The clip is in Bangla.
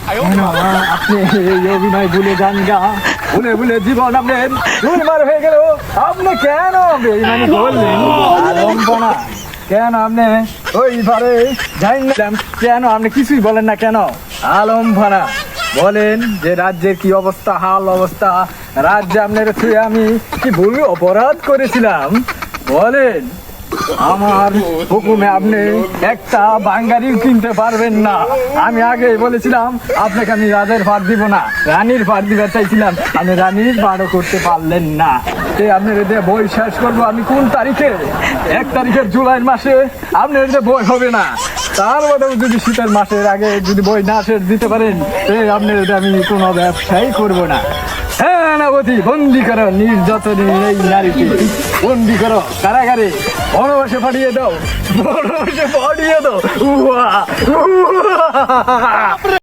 আপনি এই অভিনয় ভুলে যান গা, ভুলে ভুলে জীবন আপনার দুইবার হয়ে গেল। আপনি কেন বেইমানি করলেন? আলম্বনা কেন আপনি ওইবারে জানলাম কেন আপনি কিছুই বলেন না কেন? আলম্বনা বলেন যে রাজ্যের কি অবস্থা, হাল অবস্থা, রাজ্যে আপনার ছুঁয়ে আমি কি ভুল অপরাধ করেছিলাম বলেন। আমার হুকুমে আপনি একটা বাঙ্গারিও কিনতে পারবেন না। আমি আগেই বলেছিলাম আপনাকে আমি রাজের ভার দিব না, রানীর ভার দিতে চাইছিলাম, আপনি রানীর ভারও করতে পারলেন না। আপনার এদের বই শেষ করবো আমি কোন তারিখে? 1 তারিখের জুলাই মাসে আপনার এদের বই হবে না। তার মধ্যেও যদি শীতের মাসের আগে যদি বই না শেষ দিতে পারেন আপনার এদের আমি কোনো ব্যবসাই করবো না। হ্যাঁ নাবতী, বন্দি করো নির্যাতনে এই নারীকে, বন্দি করো কারাগারে, বনবাসে পাঠিয়ে দাও, বনবাসে পাঠিয়ে দাও।